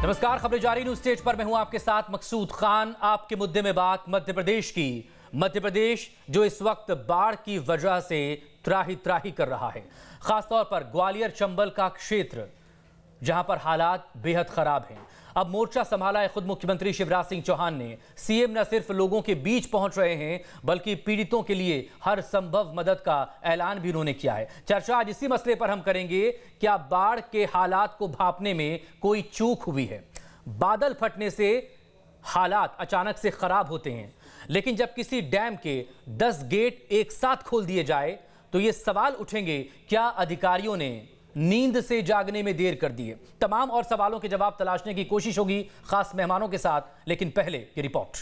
नमस्कार, खबरें जारी न्यूज स्टेज पर मैं हूं आपके साथ मकसूद खान। आपके मुद्दे में बात मध्य प्रदेश की। मध्य प्रदेश जो इस वक्त बाढ़ की वजह से त्राही त्राही कर रहा है, खासतौर पर ग्वालियर चंबल का क्षेत्र जहां पर हालात बेहद खराब हैं। अब मोर्चा संभाला है खुद मुख्यमंत्री शिवराज सिंह चौहान ने। सीएम न सिर्फ लोगों के बीच पहुंच रहे हैं बल्कि पीड़ितों के लिए हर संभव मदद का ऐलान भी उन्होंने किया है। चर्चा आज इसी मसले पर हम करेंगे। क्या बाढ़ के हालात को भांपने में कोई चूक हुई है? बादल फटने से हालात अचानक से खराब होते हैं, लेकिन जब किसी डैम के 10 गेट एक साथ खोल दिए जाए तो ये सवाल उठेंगे, क्या अधिकारियों ने नींद से जागने में देर कर दी है? तमाम और सवालों के जवाब तलाशने की कोशिश होगी खास मेहमानों के साथ, लेकिन पहले ये रिपोर्ट।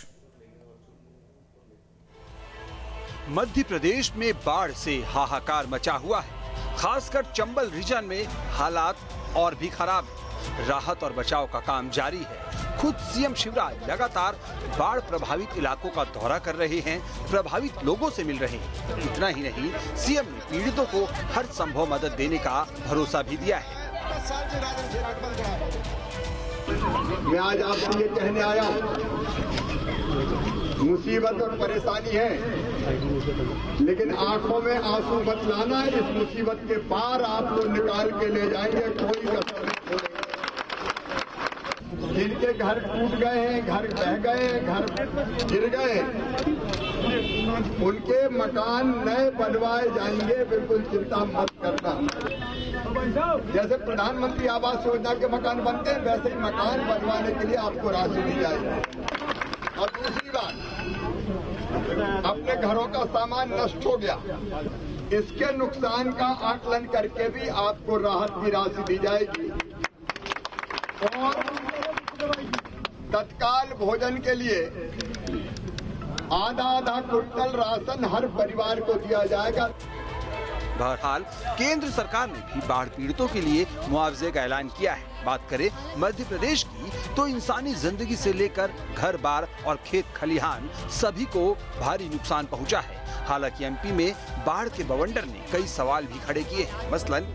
मध्य प्रदेश में बाढ़ से हाहाकार मचा हुआ है। खासकर चंबल रीजन में हालात और भी खराब है। राहत और बचाव का काम जारी है। खुद सीएम शिवराज लगातार बाढ़ प्रभावित इलाकों का दौरा कर रहे हैं, प्रभावित लोगों से मिल रहे हैं। इतना ही नहीं, सीएम ने पीड़ितों को हर संभव मदद देने का भरोसा भी दिया है। मैं आज आपसे ये कहने आया हूँ, मुसीबत और परेशानी है, लेकिन आंखों में आंसू मत लाना। इस मुसीबत के पार आपको निकाल के ले जाएंगे, कोई कसर नहीं छोड़ेंगे। जिनके घर टूट गए हैं, घर बह गए हैं, घर गिर गए, उनके मकान नए बनवाए जाएंगे, बिल्कुल चिंता मत करना। जैसे प्रधानमंत्री आवास योजना के मकान बनते हैं, वैसे ही मकान बनवाने के लिए आपको राशि दी जाएगी। और दूसरी बात, अपने घरों का सामान नष्ट हो गया, इसके नुकसान का आकलन करके भी आपको राहत की राशि दी जाएगी। और तत्काल भोजन के लिए आधा कुंटल राशन हर परिवार को दिया जाएगा। बहरहाल केंद्र सरकार ने भी बाढ़ पीड़ितों के लिए मुआवजे का ऐलान किया है। बात करें मध्य प्रदेश की तो इंसानी जिंदगी से लेकर घर बार और खेत खलिहान सभी को भारी नुकसान पहुंचा है। हालांकि एमपी में बाढ़ के बवंडर ने कई सवाल भी खड़े किए हैं। मसलन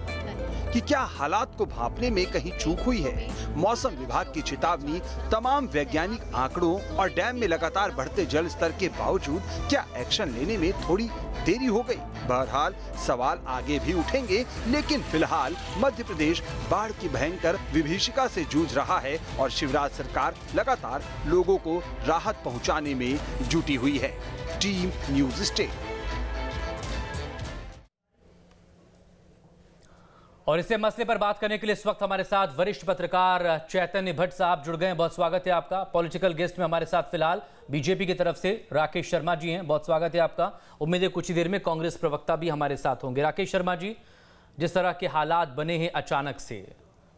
कि क्या हालात को भांपने में कहीं चूक हुई है? मौसम विभाग की चेतावनी, तमाम वैज्ञानिक आंकड़ों और डैम में लगातार बढ़ते जल स्तर के बावजूद क्या एक्शन लेने में थोड़ी देरी हो गई? बहरहाल सवाल आगे भी उठेंगे, लेकिन फिलहाल मध्य प्रदेश बाढ़ की भयंकर विभीषिका से जूझ रहा है और शिवराज सरकार लगातार लोगों को राहत पहुंचाने में जुटी हुई है। Team news state. और इसे मसले पर बात करने के लिए इस वक्त हमारे साथ वरिष्ठ पत्रकार चैतन्य भट्ट साहब जुड़ गए हैं। बहुत स्वागत है आपका। पॉलिटिकल गेस्ट में हमारे साथ फिलहाल बीजेपी की तरफ से राकेश शर्मा जी हैं। बहुत स्वागत है आपका। उम्मीद है कुछ ही देर में कांग्रेस प्रवक्ता भी हमारे साथ होंगे। राकेश शर्मा जी, जिस तरह के हालात बने हैं अचानक से,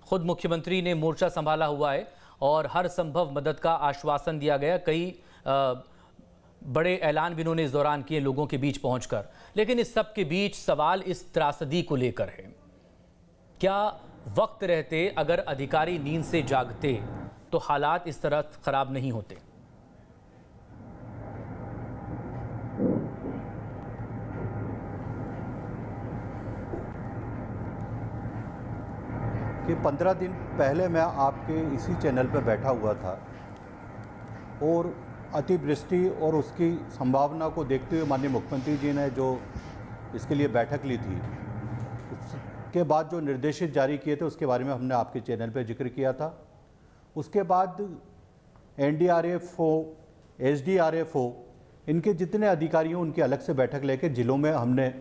खुद मुख्यमंत्री ने मोर्चा संभाला हुआ है और हर संभव मदद का आश्वासन दिया गया। कई बड़े ऐलान भी उन्होंने इस दौरान किए लोगों के बीच पहुंचकर, लेकिन इस सब के बीच सवाल इस त्रासदी को लेकर है। क्या वक्त रहते अगर अधिकारी नींद से जागते तो हालात इस तरह खराब नहीं होते? कि 15 दिन पहले मैं आपके इसी चैनल पर बैठा हुआ था और अतिवृष्टि और उसकी संभावना को देखते हुए माननीय मुख्यमंत्री जी ने जो इसके लिए बैठक ली थी, उसके बाद जो निर्देशित जारी किए थे उसके बारे में हमने आपके चैनल पर जिक्र किया था। उसके बाद एनडीआरएफ हो, एसडीआरएफ हो, इनके जितने अधिकारी हों उनकी अलग से बैठक लेकर जिलों में हमने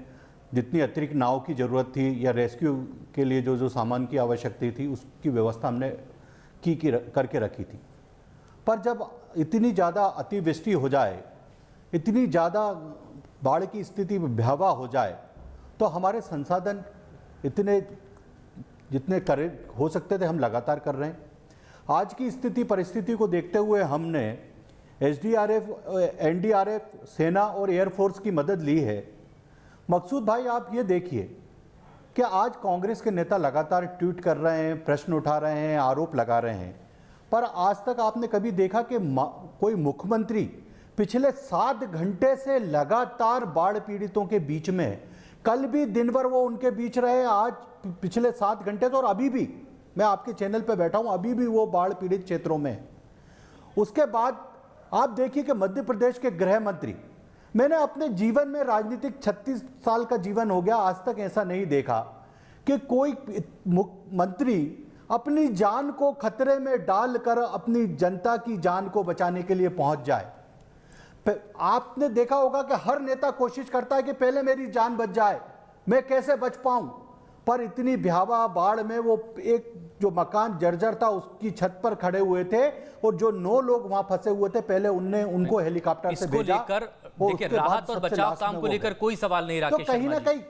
जितनी अतिरिक्त नाव की ज़रूरत थी या रेस्क्यू के लिए जो सामान की आवश्यकता थी उसकी व्यवस्था हमने करके रखी थी। पर जब इतनी ज़्यादा अतिवृष्टि हो जाए, इतनी ज़्यादा बाढ़ की स्थिति भयावह हो जाए, तो हमारे संसाधन इतने जितने हो सकते थे हम लगातार कर रहे हैं। आज की स्थिति परिस्थिति को देखते हुए हमने एसडीआरएफ, एनडीआरएफ, सेना और एयरफोर्स की मदद ली है। मकसूद भाई, आप ये देखिए कि आज कांग्रेस के नेता लगातार ट्वीट कर रहे हैं, प्रश्न उठा रहे हैं, आरोप लगा रहे हैं, पर आज तक आपने कभी देखा कि कोई मुख्यमंत्री पिछले 7 घंटे से लगातार बाढ़ पीड़ितों के बीच में, कल भी दिन भर वो उनके बीच रहे, आज पिछले 7 घंटे तो, और अभी भी मैं आपके चैनल पे बैठा हूं, अभी भी वो बाढ़ पीड़ित क्षेत्रों में है। उसके बाद आप देखिए कि मध्य प्रदेश के गृह मंत्री, मैंने अपने जीवन में राजनीतिक 36 साल का जीवन हो गया, आज तक ऐसा नहीं देखा कि कोई मंत्री अपनी जान को खतरे में डालकर अपनी जनता की जान को बचाने के लिए पहुंच जाए। आपने देखा होगा कि हर नेता कोशिश करता है कि पहले मेरी जान बच जाए, मैं कैसे बच पाऊं, पर इतनी भयावह बाढ़ में वो एक जो मकान जर्जर था उसकी छत पर खड़े हुए थे और जो 9 लोग वहां फंसे हुए थे, पहले उनको हेलीकॉप्टर से भेजा। देखिए, राहत और बचाव काम को लेकर कोई सवाल नहीं राकेश, तो कहीं ना कहीं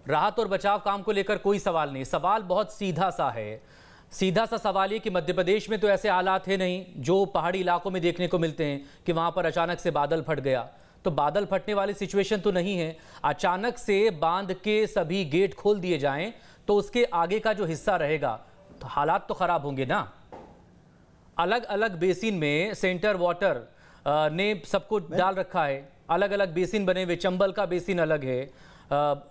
राहत और बचाव काम को लेकर कोई सवाल नहीं। सवाल बहुत सीधा सा है, सीधा सा सवाल ये कि मध्य प्रदेश में तो ऐसे हालात है नहीं जो पहाड़ी इलाकों में देखने को मिलते हैं कि वहां पर अचानक से बादल फट गया। तो बादल फटने वाली सिचुएशन तो नहीं है। अचानक से बांध के सभी गेट खोल दिए जाएं तो उसके आगे का जो हिस्सा रहेगा तो हालात तो खराब होंगे ना। अलग अलग बेसिन में सेंटर वाटर ने सबको डाल रखा है, अलग अलग बेसिन बने हुए, चंबल का बेसिन अलग है,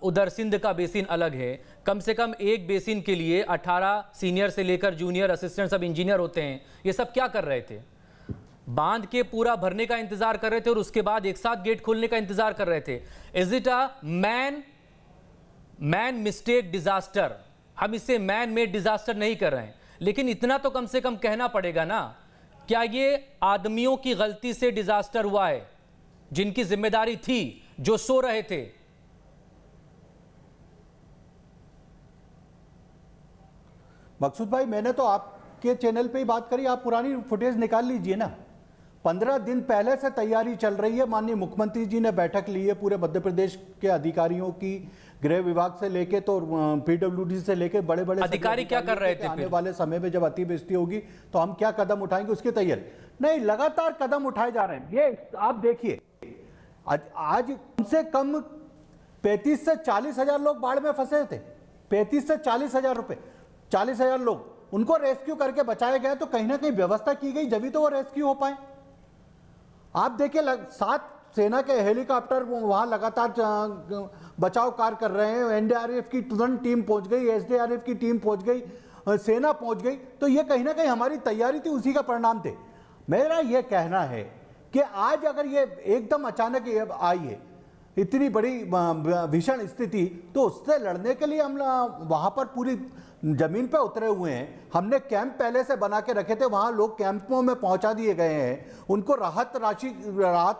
उधर सिंध का बेसिन अलग है। कम से कम एक बेसिन के लिए 18 सीनियर से लेकर जूनियर असिस्टेंट सब इंजीनियर होते हैं। ये सब क्या कर रहे थे? बांध के पूरा भरने का इंतजार कर रहे थे और उसके बाद एक साथ गेट खोलने का इंतजार कर रहे थे। Is it a man mistake disaster? हम इसे मैन मेड डिजास्टर नहीं कर रहे हैं, लेकिन इतना तो कम से कम कहना पड़ेगा ना, क्या ये आदमियों की गलती से डिजास्टर हुआ है जिनकी जिम्मेदारी थी, जो सो रहे थे? मकसूद भाई, मैंने तो आपके चैनल पे ही बात करी, आप पुरानी फुटेज निकाल लीजिए ना। 15 दिन पहले से तैयारी चल रही है। माननीय मुख्यमंत्री जी ने बैठक ली है पूरे मध्य प्रदेश के अधिकारियों की, गृह विभाग से लेके तो पीडब्ल्यूडी से लेके बड़े बड़े अधिकारी क्या कर रहे थे? आने वाले समय में जब अतिवृष्टि होगी तो हम क्या कदम उठाएंगे उसकी तैयारी। नहीं, लगातार कदम उठाए जा रहे हैं। ये आप देखिए, आज कम से कम 35 से 40 हजार लोग बाढ़ में फंसे थे। 35 से 40 हजार रुपए, 40 हजार लोग, उनको रेस्क्यू करके बचाया गया। तो कहीं ना कहीं व्यवस्था की गई, जब भी तो वो रेस्क्यू हो पाए। आप देखिए, 7 सेना के हेलीकॉप्टर वहां लगातार बचाव कार्य कर रहे हैं। एनडीआरएफ की तुरंत टीम पहुंच गई, एसडीआरएफ की टीम पहुंच गई, सेना पहुंच गई। तो ये कहीं ना कहीं हमारी तैयारी थी, उसी का परिणाम थे। मेरा ये कहना है कि आज अगर ये एकदम अचानक आई है इतनी बड़ी भीषण स्थिति, तो उससे लड़ने के लिए हम वहां पर पूरी जमीन पे उतरे हुए हैं। हमने कैंप पहले से बना के रखे थे, वहां लोग कैंपों में पहुंचा दिए गए हैं। उनको राहत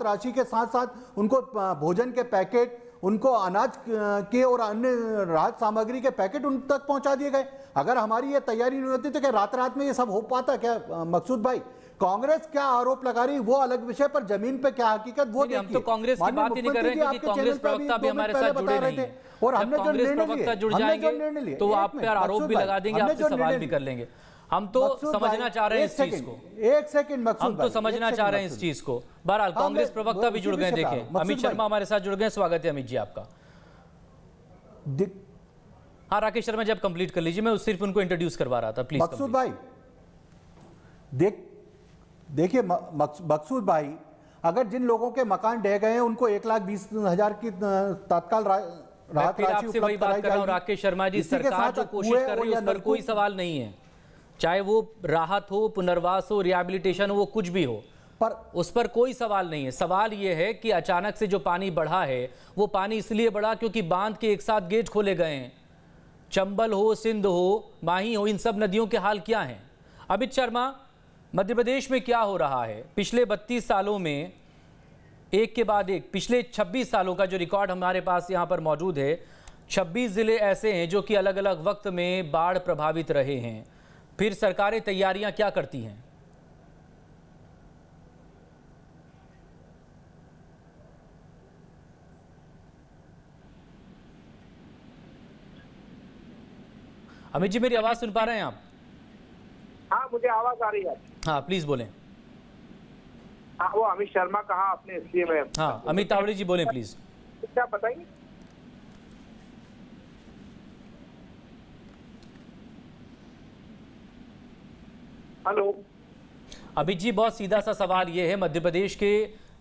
राशि के साथ साथ उनको भोजन के पैकेट, उनको अनाज के और अन्य राहत सामग्री के पैकेट उन तक पहुंचा दिए गए। अगर हमारी ये तैयारी नहीं होती तो क्या रात में ये सब हो पाता क्या? मकसूद भाई, कांग्रेस क्या आरोप लगा रही वो अलग विषय, पर जमीन पे क्या हकीकत वो देखिए। हम तो कांग्रेस की बात ही नहीं कर रहे हैं, क्योंकि कांग्रेस प्रवक्ता भी हमारे साथ जुड़े नहीं हैं। और हमने जो निर्णय जुड़ जाएंगे तो आप पर आरोप भी लगा देंगे, आपसे सवाल भी कर लेंगे। हम तो समझना चाह रहे हैं इस चीज को। एक सेकंड मकसूद, हम तो समझना चाह रहे हैं इस चीज को। बहरहाल कांग्रेस प्रवक्ता भी जुड़ गए। देखें, अमित शर्मा हमारे साथ जुड़ गए। स्वागत है अमित जी आपका। हाँ राकेश शर्मा, जब कंप्लीट कर लीजिए, मैं सिर्फ उनको इंट्रोड्यूस करवा रहा था, प्लीज। मकसूद भाई देखिए, मकसूद भाई, अगर जिन लोगों के मकान ढह गए हैं उनको 1,20,000 की तत्काल राहत राशि उपलब्ध कराई जाएगी। राकेश शर्मा जी, सरकार जो कोशिश कर रही है उस पर कोई सवाल नहीं है, चाहे वो राहत हो, पुनर्वास हो, रिहैबिलिटेशन हो, वो कुछ भी हो, पर उस पर कोई सवाल नहीं है। सवाल ये है कि अचानक से जो पानी बढ़ा है वो पानी इसलिए बढ़ा क्योंकि बांध के एक साथ गेट खोले गए हैं। चंबल हो, सिंध हो, माही हो, इन सब नदियों के हाल क्या हैं? अमित शर्मा, मध्य प्रदेश में क्या हो रहा है? पिछले 32 सालों में एक के बाद एक, पिछले 26 सालों का जो रिकॉर्ड हमारे पास यहाँ पर मौजूद है, 26 जिले ऐसे हैं जो कि अलग अलग वक्त में बाढ़ प्रभावित रहे हैं। फिर सरकारें तैयारियां क्या करती हैं? अमित जी, मेरी आवाज सुन पा रहे हैं आप? हाँ, मुझे आवाज आ रही है। हाँ प्लीज बोलें। हाँ, वो अमित शर्मा कहाँ अपने, इसलिए मैं। हाँ, अमित तावड़े जी बोलें प्लीज। क्या बताइए। हेलो अमित जी, बहुत सीधा सा सवाल ये है, मध्य प्रदेश के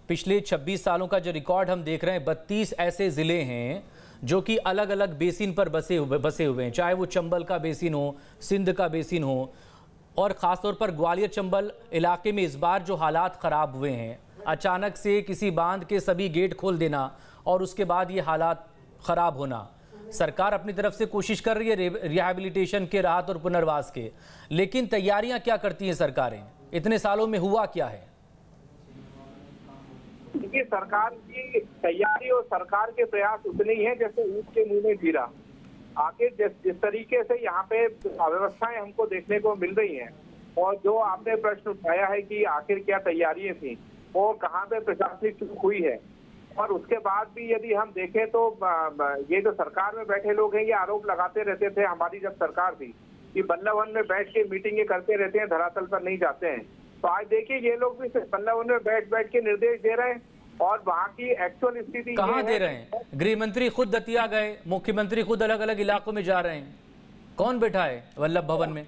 पिछले 26 सालों का जो रिकॉर्ड हम देख रहे हैं, 32 ऐसे जिले हैं जो कि अलग अलग बेसिन पर बसे हुए हैं, चाहे वो चंबल का बेसिन हो, सिंध का बेसिन हो, और ख़ासतौर पर ग्वालियर चंबल इलाके में इस बार जो हालात ख़राब हुए हैं, अचानक से किसी बांध के सभी गेट खोल देना और उसके बाद ये हालात ख़राब होना। सरकार अपनी तरफ से कोशिश कर रही है रिहैबिलिटेशन के, राहत और पुनर्वास के, लेकिन तैयारियां क्या करती हैं सरकारें? इतने सालों में हुआ क्या है? देखिए, सरकार की तैयारी और सरकार के प्रयास उतने ही हैं जैसे ऊंट के मुंह में जीरा। आखिर जिस तरीके से यहाँ पे अव्यवस्थाएं हमको देखने को मिल रही हैं, और जो आपने प्रश्न उठाया है कि आखिर क्या तैयारियां थी और कहाँ पे प्रशासनिक चूक हुई है, और उसके बाद भी यदि हम देखें तो ये जो सरकार में बैठे लोग हैं ये आरोप लगाते रहते थे हमारी जब सरकार थी कि बल्लभ वन में बैठ के मीटिंगें करते रहते हैं, धरातल पर नहीं जाते हैं। तो आज देखिए ये लोग भी बल्लभ वन में बैठ के निर्देश दे रहे हैं, और वहाँ की एक्चुअल स्थिति कहाँ दे रहे हैं? गृह मंत्री खुद दतिया गए, मुख्यमंत्री खुद अलग अलग इलाकों में जा रहे हैं, कौन बैठा है वल्लभ भवन में?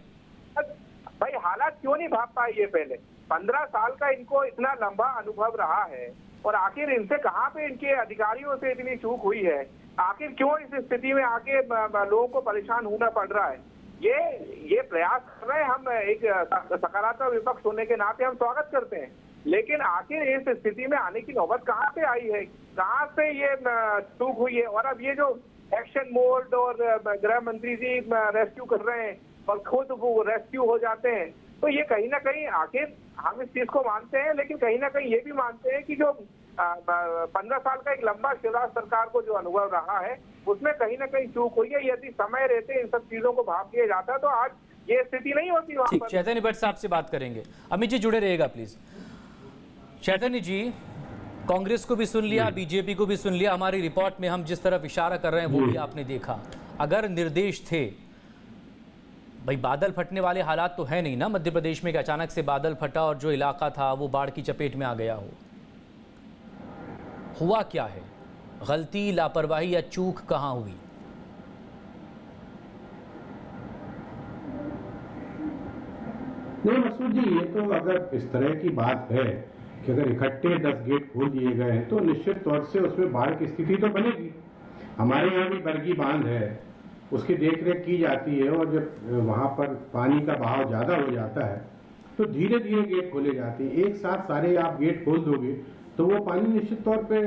भाई हालात क्यों नहीं भाप पाए ये पहले? 15 साल का इनको इतना लंबा अनुभव रहा है, और आखिर इनसे कहाँ पे इनके अधिकारियों से इतनी चूक हुई है? आखिर क्यों इस स्थिति में आके लोगों को परेशान होना पड़ रहा है? ये प्रयास कर रहे हैं हम, एक सकारात्मक विपक्ष होने के नाते हम स्वागत करते हैं, लेकिन आखिर इस स्थिति में आने की नौबत कहाँ से आई है, कहाँ से ये चूक हुई है? और अब ये जो एक्शन मोड और गृह मंत्री जी रेस्क्यू कर रहे हैं और खुद वो रेस्क्यू हो जाते हैं, तो ये कहीं ना कहीं, आखिर हम इस चीज को मानते हैं, लेकिन कहीं ना कहीं ये भी मानते हैं कि जो 15 साल का एक लंबा शिवराज सरकार को जो अनुभव रहा है उसमें कहीं ना कहीं चूक हुई है। यदि समय रहते इन सब चीजों को भाप लिया जाता तो आज ये स्थिति नहीं होती वहां पर। चैतन्य भट्ट साहब से बात करेंगे। अमित जी जुड़े रहिएगा प्लीज। चैतन्य जी, कांग्रेस को भी सुन लिया, बीजेपी को भी सुन लिया, हमारी रिपोर्ट में हम जिस तरफ इशारा कर रहे हैं वो भी आपने देखा। अगर निर्देश थे, भाई बादल फटने वाले हालात तो है नहीं ना मध्य प्रदेश में कि अचानक से बादल फटा और जो इलाका था वो बाढ़ की चपेट में आ गया हो। हुआ क्या है? गलती, लापरवाही या चूक कहां हुई? नहीं मसूद जी, ये तो अगर इस तरह की बात है कि अगर इकट्ठे 10 गेट खोल दिए गए हैं तो निश्चित तौर से उसमें बाढ़ की स्थिति तो बनेगी। हमारे यहाँ भी बरगी बांध है, उसकी देखरेख की जाती है, और जब वहाँ पर पानी का बहाव ज़्यादा हो जाता है तो धीरे धीरे गेट खोले जाते हैं। एक साथ सारे आप गेट खोल दोगे तो वो पानी निश्चित तौर पे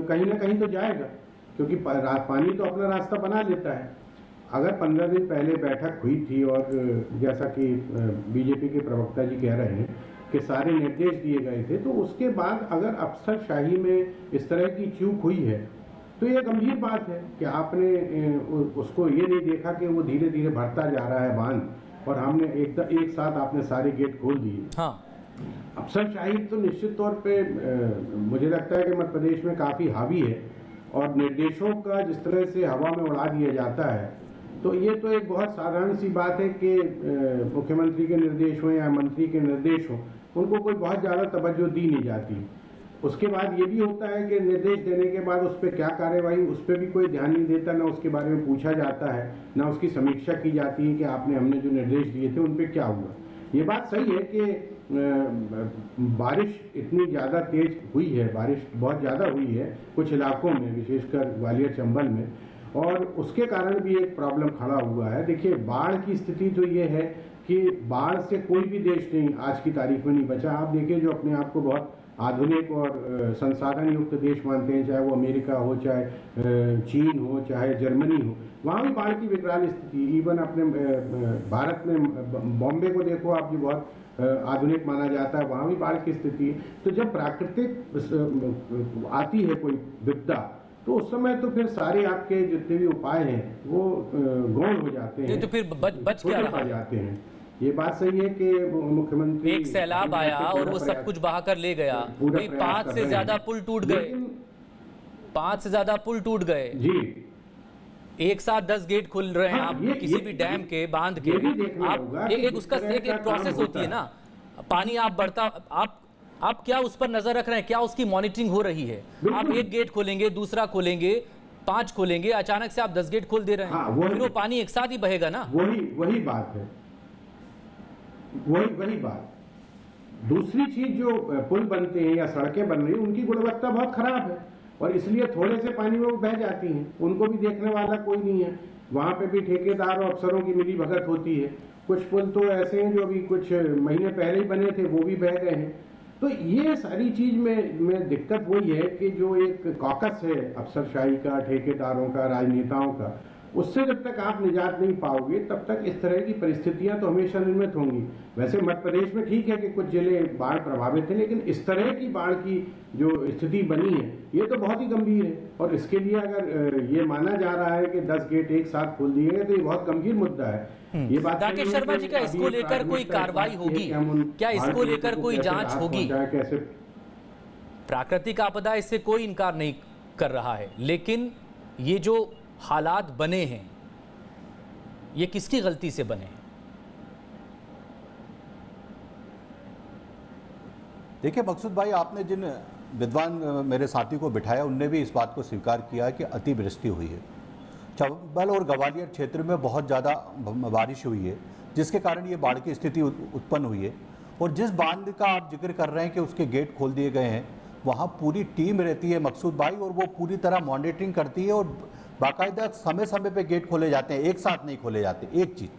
कहीं ना कहीं तो जाएगा, क्योंकि पानी तो अपना रास्ता बना लेता है। अगर 15 दिन पहले बैठक हुई थी और जैसा कि बीजेपी के प्रवक्ता जी कह रहे हैं कि सारे निर्देश दिए गए थे, तो उसके बाद अगर अफसरशाही में इस तरह की चूक हुई है तो ये गंभीर बात है कि आपने उसको ये नहीं देखा कि वो धीरे धीरे बढ़ता जा रहा है बांध, और हमने एक साथ आपने सारे गेट खोल दिए। हाँ, अफसरशाही तो निश्चित तौर पे मुझे लगता है कि मध्य प्रदेश में काफ़ी हावी है, और निर्देशों का जिस तरह से हवा में उड़ा दिया जाता है तो ये तो एक बहुत साधारण सी बात है कि मुख्यमंत्री के निर्देश हो या मंत्री के निर्देश हो, उनको कोई बहुत ज़्यादा तवज्जो दी नहीं जाती। उसके बाद ये भी होता है कि निर्देश देने के बाद उस पर क्या कार्यवाही, उस पर भी कोई ध्यान नहीं देता, ना उसके बारे में पूछा जाता है, ना उसकी समीक्षा की जाती है कि हमने जो निर्देश दिए थे उन पर क्या हुआ। ये बात सही है कि बारिश इतनी ज़्यादा तेज हुई है, बारिश बहुत ज़्यादा हुई है कुछ इलाकों में, विशेषकर ग्वालियर चंबल में, और उसके कारण भी एक प्रॉब्लम खड़ा हुआ है। देखिए, बाढ़ की स्थिति तो ये है कि बाढ़ से कोई भी देश नहीं आज की तारीख में नहीं बचा। आप देखिए, जो अपने आप को बहुत आधुनिक और संसाधन युक्त देश मानते हैं, चाहे वो अमेरिका हो, चाहे चीन हो, चाहे जर्मनी हो, वहाँ भी बाढ़ की विकराल स्थिति। इवन अपने भारत में बॉम्बे को देखो आप, जो बहुत आधुनिक माना जाता है, वहाँ भी बाढ़ की स्थिति है। तो जब प्राकृतिक आती है कोई विपदा तो उस समय तो फिर सारे आपके जितने भी उपाय हैं वो गौण हो जाते हैं, तो फिर बच क्या रहा जाते हैं। ये बात सही है कि मुख्यमंत्री, एक सैलाब आया और वो सब कुछ बहा कर ले गया, 5 से ज्यादा पुल टूट गए, 5 से ज्यादा पुल टूट गए जी। एक साथ 10 गेट खुल रहे हैं। आप किसी भी डैम के, बांध के, आप एक उसका एक प्रोसेस होती है ना, पानी आप बढ़ता, आप क्या उस पर नजर रख रहे हैं, क्या उसकी मॉनिटरिंग हो रही है? आप एक गेट खोलेंगे, दूसरा खोलेंगे, 5 खोलेंगे, अचानक से आप 10 गेट खोल दे रहे हैं, फिर वो पानी एक साथ ही बहेगा ना। वही बात है, वही बात। दूसरी चीज, जो पुल बनते हैं या सड़कें बन रही हैं उनकी गुणवत्ता बहुत खराब है। और इसलिए थोड़े से पानी में वो बह जाती हैं, उनको भी देखने वाला कोई नहीं है। वहाँ पे भी ठेकेदार और अफसरों की मिली भगत होती है। कुछ पुल तो ऐसे हैं जो अभी कुछ महीने पहले ही बने थे, वो भी बह गए हैं। तो ये सारी चीज में दिक्कत वही है कि जो एक कॉकस है अफसरशाही का, ठेकेदारों का, राजनेताओं का, उससे जब तक आप निजात नहीं पाओगे तब तक इस तरह की परिस्थितियां तो हमेशा निर्मित होंगी। वैसे मध्य प्रदेश में ठीक है कि कुछ जिले बाढ़ प्रभावित हैं, लेकिन इस तरह की बाढ़ की जो स्थिति बनी है ये तो बहुत ही गंभीर है। और इसके लिए अगर ये माना जा रहा है कि 10 गेट एक साथ खोल दिए गए तो ये बहुत गंभीर मुद्दा है। ये बात राकेश शर्मा जी, क्या इसको लेकर कोई कार्रवाई होगी? क्या इसको लेकर कोई जांच होगी? कैसे प्राकृतिक आपदा, इससे कोई इनकार नहीं कर रहा है, लेकिन ये जो हालात बने हैं ये किसकी गलती से बने हैं? देखिए मकसूद भाई, आपने जिन विद्वान मेरे साथी को बिठाया उनने भी इस बात को स्वीकार किया कि अतिवृष्टि हुई है। चंबल और ग्वालियर क्षेत्र में बहुत ज़्यादा बारिश हुई है, जिसके कारण ये बाढ़ की स्थिति उत्पन्न हुई है। और जिस बांध का आप जिक्र कर रहे हैं कि उसके गेट खोल दिए गए हैं, वहाँ पूरी टीम रहती है मकसूद भाई, और वो पूरी तरह मॉनिटरिंग करती है और बाकायदा समय समय पे गेट खोले जाते हैं, एक साथ नहीं खोले जाते। एक चीज़,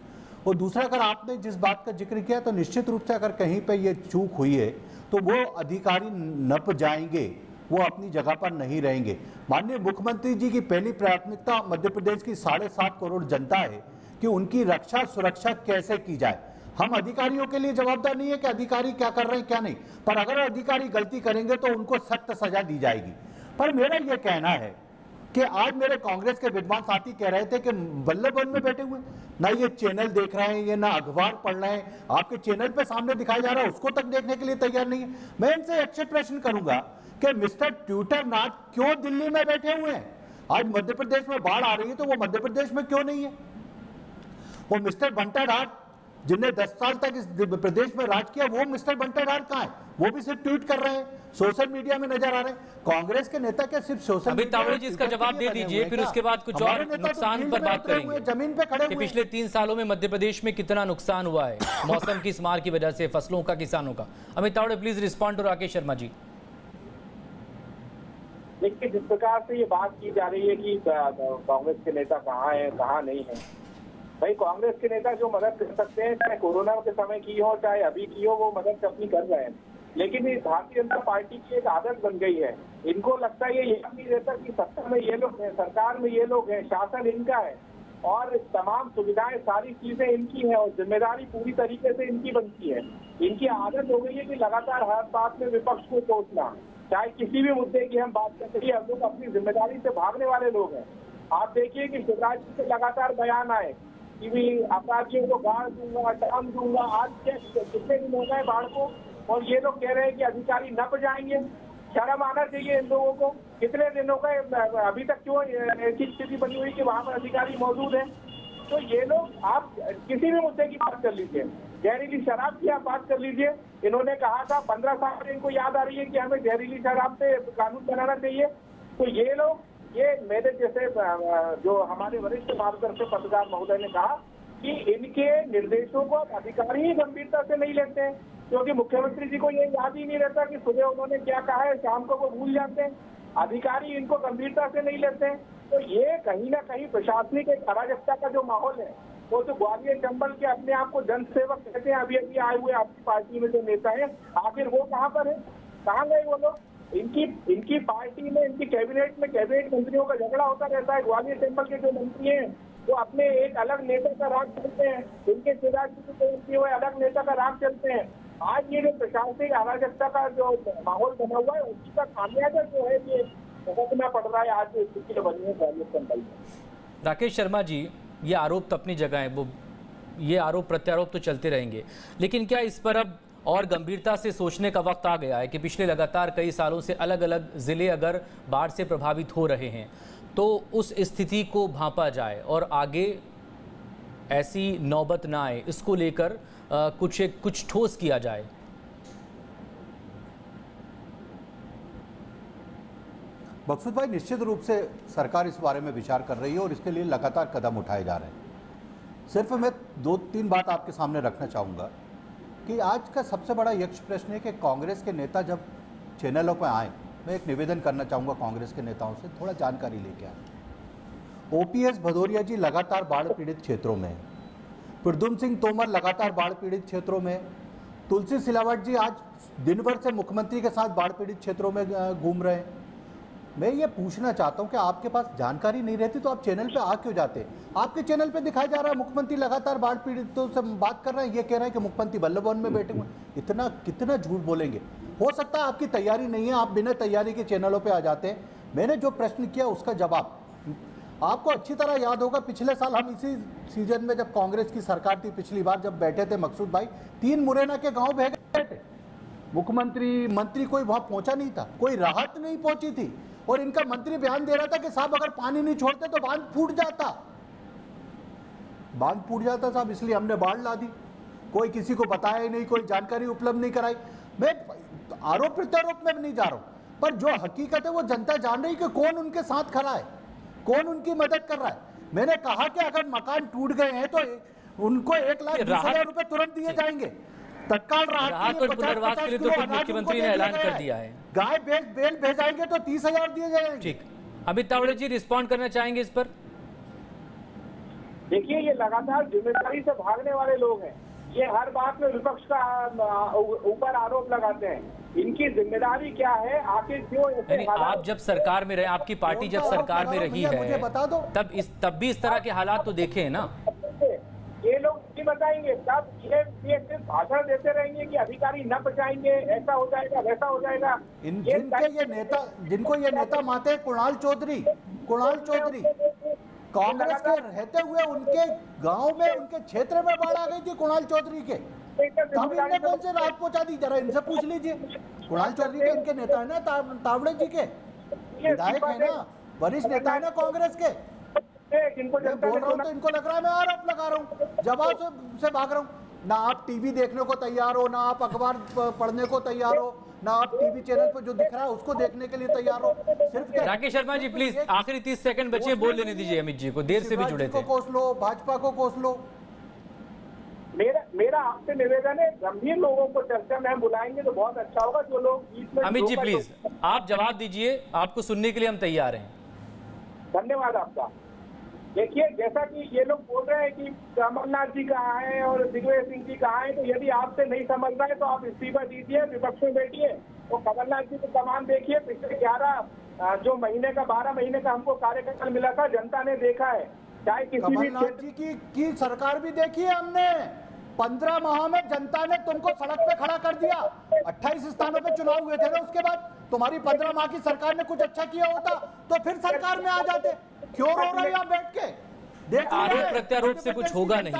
और दूसरा, अगर आपने जिस बात का जिक्र किया तो निश्चित रूप से अगर कहीं पे ये चूक हुई है तो वो अधिकारी नप जाएंगे, वो अपनी जगह पर नहीं रहेंगे। माननीय मुख्यमंत्री जी की पहली प्राथमिकता मध्य प्रदेश की 7.5 करोड़ जनता है कि उनकी रक्षा सुरक्षा कैसे की जाए। हम अधिकारियों के लिए जवाबदार नहीं है कि अधिकारी क्या कर रहे हैं क्या नहीं, पर अगर अधिकारी गलती करेंगे तो उनको सख्त सजा दी जाएगी। पर मेरा यह कहना है कि आज मेरे कांग्रेस के विद्वान साथी कह रहे थे कि बल्लभ वन में बैठे हुए ना ये चैनल देख रहे हैं, ये ना अखबार पढ़ रहे हैं, आपके चैनल पे सामने दिखाया जा रहा है उसको तक देखने के लिए तैयार नहीं है। मैं इनसे एक प्रश्न करूंगा कि मिस्टर ट्विटर नाथ क्यों दिल्ली में बैठे हुए हैं? आज मध्य प्रदेश में बाढ़ आ रही है तो वो मध्य प्रदेश में क्यों नहीं है? वो मिस्टर बंटा डार जिनने 10 साल तक इस प्रदेश में राज किया, वो मिस्टर बंटा डार कहाँ है? वो भी सिर्फ ट्वीट कर रहे हैं, सोशल मीडिया में नजर आ रहे हैं। कांग्रेस के नेता क्या सिर्फ सोशल अमित तावड़े जी इसका जवाब दे दीजिए, फिर उसके बाद कुछ और नुकसान पर बात करेंगे। जमीन पे खड़े कि पिछले 3 सालों में मध्य प्रदेश में कितना नुकसान हुआ है मौसम की इस मार की वजह से, फसलों का, किसानों का। Amit Tawde please respond to Rakesh Sharma ji. देखिए, जिस प्रकार से ये बात की जा रही है कि कांग्रेस के नेता कहाँ हैं कहाँ नहीं है, भाई कांग्रेस के नेता जो मदद कर सकते हैं, चाहे कोरोना के समय की हो चाहे अभी की हो, वो मदद अपनी कर रहे हैं। लेकिन इस भारतीय जनता पार्टी की एक आदत बन गई है, इनको लगता है ये याद नहीं रहता कि सत्ता में ये लोग हैं, सरकार में ये लोग हैं, शासन इनका है और तमाम सुविधाएं सारी चीजें इनकी हैं और जिम्मेदारी पूरी तरीके से इनकी बनती है। इनकी आदत हो गई है कि लगातार हर बात में विपक्ष को कोसना, चाहे किसी भी मुद्दे की हम बात करते हैं, हम लोग अपनी जिम्मेदारी से भागने वाले लोग हैं। आप देखिए कि शिवराज जी से लगातार बयान आए कि भी अपराधियों को गाड़ दूंगा, टांग दूंगा। आज कितने दिन हो गए बाढ़ को और ये लोग कह रहे हैं कि अधिकारी नप जाएंगे। शर्म आना चाहिए इन लोगों को। कितने दिन हो गए, अभी तक क्यों ऐसी स्थिति बनी हुई कि वहाँ पर अधिकारी मौजूद है? तो ये लोग, आप किसी भी मुद्दे की बात कर लीजिए, जहरीली शराब की आप बात कर लीजिए। इन्होंने कहा था 15 साल में इनको याद आ रही है कि हमें जहरीली शराब पे कानून बनाना चाहिए। तो ये लोग, ये मेरे जैसे जो हमारे वरिष्ठ मार्गदर्शक पत्रकार महोदय ने कहा कि इनके निर्देशों को अधिकारी ही गंभीरता से नहीं लेते हैं, क्योंकि मुख्यमंत्री जी को ये याद ही नहीं रहता कि सुबह उन्होंने क्या कहा है, शाम को वो भूल जाते हैं। अधिकारी इनको गंभीरता से नहीं लेते हैं। तो ये कहीं ना कहीं प्रशासनिक एक अराजकता का जो माहौल है, वो तो ग्वालियर चंबल के अपने आप को जन सेवक कहते हैं, अभी अभी आए हुए आपकी पार्टी में जो नेता है, आखिर वो कहाँ पर है? कहाँ गए वो लोग? इनकी पार्टी में, इनकी कैबिनेट में कैबिनेट मंत्रियों का झगड़ा होता रहता है। ग्वालियर चंबल के जो मंत्री हैं वो अपने एक अलग नेता का राग चलते हैं, इनके शिवराज जी के मंत्री हुए अलग नेता का राग चलते हैं। आज ये जो प्रशासनिक अराजकता का जो माहौल बना हुआ है, उसी का खामियाजा जो है ये भुगतना पड़ रहा है आज स्थिति बनी है ग्वालियर चंबल में। राकेश शर्मा जी, ये आरोप तो अपनी जगह है, वो ये आरोप प्रत्यारोप तो चलते रहेंगे, लेकिन क्या इस पर अब और गंभीरता से सोचने का वक्त आ गया है कि पिछले लगातार कई सालों से अलग अलग ज़िले अगर बाढ़ से प्रभावित हो रहे हैं तो उस स्थिति को भांपा जाए और आगे ऐसी नौबत ना आए, इसको लेकर कुछ ठोस किया जाए? मकसूद भाई, निश्चित रूप से सरकार इस बारे में विचार कर रही है और इसके लिए लगातार कदम उठाए जा रहे हैं। सिर्फ मैं 2-3 बात आपके सामने रखना चाहूँगा कि आज का सबसे बड़ा यक्ष प्रश्न है कि कांग्रेस के नेता जब चैनलों पर आए मैं एक निवेदन करना चाहूँगा कांग्रेस के नेताओं से, थोड़ा जानकारी लेके आए। ओपीएस भदौरिया जी लगातार बाढ़ पीड़ित क्षेत्रों में, प्रद्युम्न सिंह तोमर लगातार बाढ़ पीड़ित क्षेत्रों में, तुलसी सिलावट जी आज दिन भर से मुख्यमंत्री के साथ बाढ़ पीड़ित क्षेत्रों में घूम रहे हैं। मैं ये पूछना चाहता हूं कि आपके पास जानकारी नहीं रहती तो आप चैनल पे आ क्यों जाते? आपके चैनल पे दिखाया जा रहा है मुख्यमंत्री लगातार बाढ़ पीड़ितों से बात कर रहे हैं, ये कह रहे हैं कि मुख्यमंत्री वल्लभ भवन में बैठे हुए। इतना कितना झूठ बोलेंगे? हो सकता है आपकी तैयारी नहीं है, आप बिना तैयारी के चैनलों पर आ जाते हैं। मैंने जो प्रश्न किया उसका जवाब आपको अच्छी तरह याद होगा। पिछले साल हम इसी सीजन में जब कांग्रेस की सरकार थी, पिछली बार जब बैठे थे मकसूद भाई, 3 मुरैना के गांव भेज गए थे मुख्यमंत्री, मंत्री कोई वहां पहुंचा नहीं था, कोई राहत नहीं पहुंची थी। और इनका मंत्री बयान दे रहा था कि साहब अगर पानी नहीं छोड़ते तो बांध फूट जाता, बांध फूट जाता साहब, इसलिए हमने बाढ़ ला दी। कोई किसी को बताया ही नहीं, कोई जानकारी उपलब्ध नहीं कराई। मैं आरोप प्रत्यारोप में नहीं जा रहा हूं, पर जो हकीकत है वो जनता जान रही कि कौन उनके साथ खड़ा है, कौन उनकी मदद कर रहा है। मैंने कहा कि अगर मकान टूट गए हैं तो उनको 1,20,000 रुपए तुरंत दिए जाएंगे, तत्काल राहत और पुनर्वास के लिए तो खुद मुख्यमंत्री ने ऐलान कर दिया है। गाय बेल भेजाएंगे तो 30,000 दिए जाएंगे। ठीक, अमित तावड़े जी रिस्पॉन्ड करना चाहेंगे इस पर? देखिए, ये लगातार जिम्मेदारी से भागने वाले लोग हैं। ये हर बात में विपक्ष का ऊपर आरोप लगाते हैं। इनकी जिम्मेदारी क्या है, आखिर क्यों? आप जब सरकार में रहे, आपकी पार्टी जब सरकार में रही है, बता दो तब भी इस तरह के हालात तो देखे हैं ना। ये लोग नहीं बताएंगे, तब ये सिर्फ भाषण देते रहेंगे कि अधिकारी न बचाएंगे, ऐसा हो जाएगा, वैसा हो जाएगा। जिनको ये नेता मानते हैं, कुणाल चौधरी कांग्रेस के रहते हुए उनके गांव में, उनके क्षेत्र में बाढ़ आ गई थी कुणाल चौधरी के, तब इनने कौन से राहत पहुंचा दी? जरा इनसे पूछ लीजिए। कुणाल चौधरी के इनके नेता है ना, तावड़े जी के विधायक है ना, वरिष्ठ नेता है ना कांग्रेस के। जिनको मैं बोल रहा हूँ तो इनको लग रहा है मैं आरोप लगा रहा हूँ, जवाब से भाग रहा हूँ। ना आप टीवी देखने को तैयार हो, ना आप अखबार पढ़ने को तैयार हो, ना आप टीवी चैनल पर जो दिख रहा है उसको देखने के लिए तैयार हो। सिर्फ राकेश शर्मा जी प्लीज आखिरी 30 सेकंड बचे, बोल लेने दीजिए अमित जी को, देर से भी जुड़े थे। कोस लो, भाजपा को कोस लो। मेरा आपसे निवेदन है, गंभीर लोगों को चर्चा में बुलाएंगे तो बहुत अच्छा होगा। जो लोग बीच में, अमित जी प्लीज आप जवाब दीजिए, आपको सुनने के लिए हम तैयार हैं। धन्यवाद आपका। देखिए, जैसा कि ये लोग बोल रहे हैं कि कमलनाथ जी कहाँ हैं और दिग्विजय सिंह जी कहाँ हैं, तो यदि आपसे नहीं समझ रहा है तो आप इस्तीफा दीजिए, विपक्ष में बैठिए। तो कमलनाथ जी को कमान देखिए, पिछले 11 जो महीने का 12 महीने का हमको कार्यकाल मिला था, जनता ने देखा है। चाहे किसी भी कमलनाथ जी की सरकार भी देखी है हमने। 15 माह में जनता ने तुमको सड़क पे खड़ा कर दिया। 28 स्थानों पे चुनाव हुए थे ना, उसके बाद तुम्हारी 15 माह की सरकार ने कुछ अच्छा किया होता तो फिर सरकार में आ जाते। क्यों रो रहे हो आप बैठ के? देख आरोप प्रत्यारोप से कुछ होगा नहीं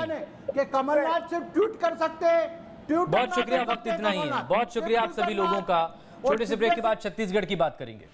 कि कमलनाथ से ट्वीट कर सकते हैं। बहुत शुक्रिया, वक्त इतना ही है। बहुत शुक्रिया आप सभी लोगों का। छोटे से ब्रेक के बाद छत्तीसगढ़ की बात करेंगे।